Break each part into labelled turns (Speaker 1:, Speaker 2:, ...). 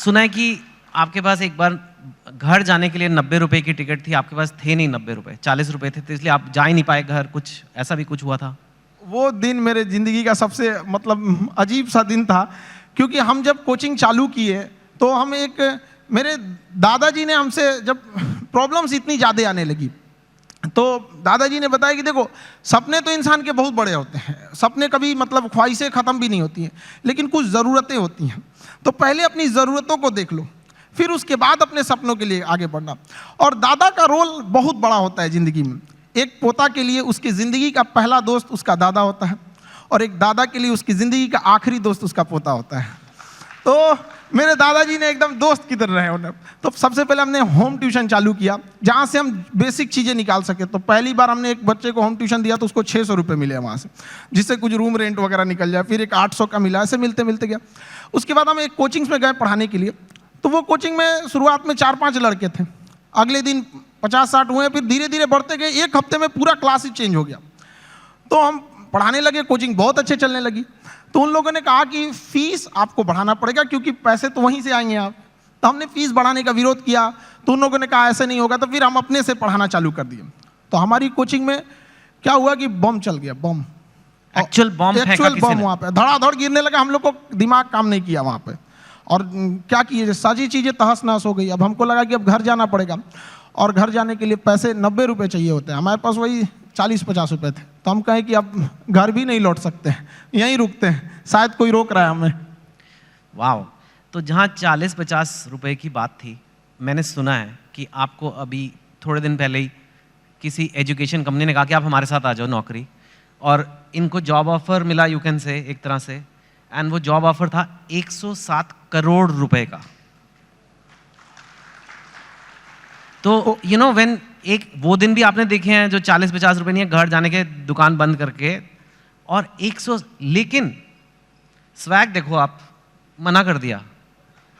Speaker 1: सुना है कि आपके पास एक बार घर जाने के लिए 90 रुपए की टिकट थी, आपके पास थे नहीं 90 रुपए, 40 रुपए थे, तो इसलिए आप जा ही नहीं पाए घर, कुछ ऐसा भी कुछ हुआ था?
Speaker 2: वो दिन मेरे ज़िंदगी का सबसे मतलब अजीब सा दिन था, क्योंकि हम जब कोचिंग चालू किए तो हम मेरे दादाजी ने हमसे जब प्रॉब्लम्स इतनी ज़्यादा आने लगी तो दादाजी ने बताया कि देखो, सपने तो इंसान के बहुत बड़े होते हैं, सपने कभी मतलब ख्वाहिशें ख़त्म भी नहीं होती हैं, लेकिन कुछ ज़रूरतें होती हैं। तो पहले अपनी ज़रूरतों को देख लो, फिर उसके बाद अपने सपनों के लिए आगे बढ़ना। और दादा का रोल बहुत बड़ा होता है ज़िंदगी में। एक पोता के लिए उसकी ज़िंदगी का पहला दोस्त उसका दादा होता है, और एक दादा के लिए उसकी ज़िंदगी का आखिरी दोस्त उसका पोता होता है। तो मेरे दादाजी ने एकदम दोस्त की तरह रहे उन्हें। तो सबसे पहले हमने होम ट्यूशन चालू किया, जहाँ से हम बेसिक चीज़ें निकाल सके। तो पहली बार हमने एक बच्चे को होम ट्यूशन दिया तो उसको 600 रुपये मिले वहाँ से, जिससे कुछ रूम रेंट वगैरह निकल जाए। फिर एक 800 का मिला, ऐसे मिलते मिलते गया। उसके बाद हम एक कोचिंग्स में गए पढ़ाने के लिए। तो वो कोचिंग में शुरुआत में 4-5 लड़के थे, अगले दिन 50-60 हुए, फिर धीरे धीरे बढ़ते गए। एक हफ्ते में पूरा क्लास ही चेंज हो गया। तो हम पढ़ाने लगे, कोचिंग बहुत अच्छे चलने लगी। तो उन लोगों ने कहा कि फीस आपको बढ़ाना पड़ेगा, क्योंकि पैसे तो वहीं से आएंगे आप। तो हमने फीस बढ़ाने का विरोध किया, तो उन लोगों ने कहा ऐसे नहीं होगा। तो फिर हम अपने से पढ़ाना चालू कर दिए। तो हमारी कोचिंग में क्या हुआ कि बम चल गया, बम,
Speaker 1: एक्चुअल बम
Speaker 2: वहाँ पे धड़ाधड़ गिरने लगा। हम लोग को दिमाग काम नहीं किया वहाँ पे, और क्या किए, सारी चीज़ें तहस नहस हो गई। अब हमको लगा कि अब घर जाना पड़ेगा, और घर जाने के लिए पैसे 90 रुपये चाहिए होते हैं, हमारे पास वही 40-50 रुपये थे। तो हम कहें कि अब घर भी नहीं लौट सकते हैं, यहीं रुकते हैं, शायद कोई रोक रहा है हमें।
Speaker 1: वाह। तो जहाँ 40-50 रुपए की बात थी, मैंने सुना है कि आपको अभी थोड़े दिन पहले ही किसी एजुकेशन कंपनी ने कहा कि आप हमारे साथ आ जाओ नौकरी, और इनको जॉब ऑफर मिला, यू कैन से, एक तरह से। एंड वो जॉब ऑफर था 107 करोड़ रुपए का। तो यू नो व्हेन, एक वो दिन भी आपने देखे हैं जो 40-50 रुपए नहीं है, घर जाने के दुकान बंद करके, और 100, लेकिन स्वैग देखो, आप मना कर दिया।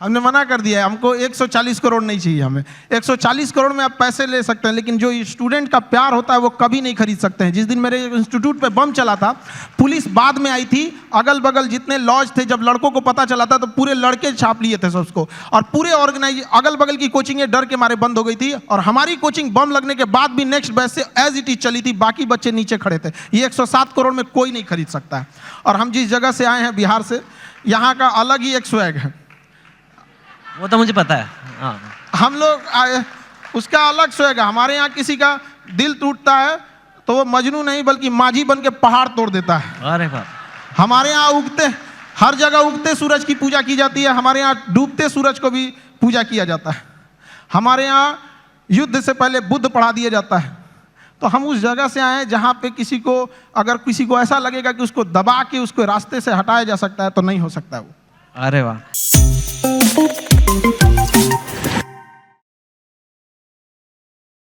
Speaker 2: हमने मना कर दिया है, हमको 140 करोड़ नहीं चाहिए। हमें 140 करोड़ में आप पैसे ले सकते हैं, लेकिन जो स्टूडेंट का प्यार होता है वो कभी नहीं खरीद सकते हैं। जिस दिन मेरे इंस्टीट्यूट पे बम चला था, पुलिस बाद में आई थी, अगल बगल जितने लॉज थे, जब लड़कों को पता चला था तो पूरे लड़के छाप लिए थे सबको, और पूरे अगल बगल की कोचिंगें डर के मारे बंद हो गई थी। और हमारी कोचिंग बम लगने के बाद भी नेक्स्ट बैच से एज इट इज चली थी, बाकी बच्चे नीचे खड़े थे। ये 107 करोड़ में कोई नहीं खरीद सकता है। और हम जिस जगह से आए हैं, बिहार से, यहाँ का अलग ही एक स्वैग है।
Speaker 1: वो तो मुझे पता है। हाँ।
Speaker 2: हम लोग उसका अलग स्वैग है। हमारे यहाँ किसी का दिल टूटता है तो वो मजनू नहीं बल्कि माझी बन के पहाड़ तोड़ देता है।
Speaker 1: अरे बाप।
Speaker 2: हमारे यहाँ हर जगह उगते सूरज की पूजा की जाती है, हमारे यहाँ डूबते सूरज को भी पूजा किया जाता है। हमारे यहाँ युद्ध से पहले बुद्ध पढ़ा दिया जाता है। तो हम उस जगह से आए हैं जहाँ पे अगर किसी को ऐसा लगेगा कि उसको दबा के उसको रास्ते से हटाया जा सकता है, तो नहीं हो सकता है वो।
Speaker 1: अरे वाह।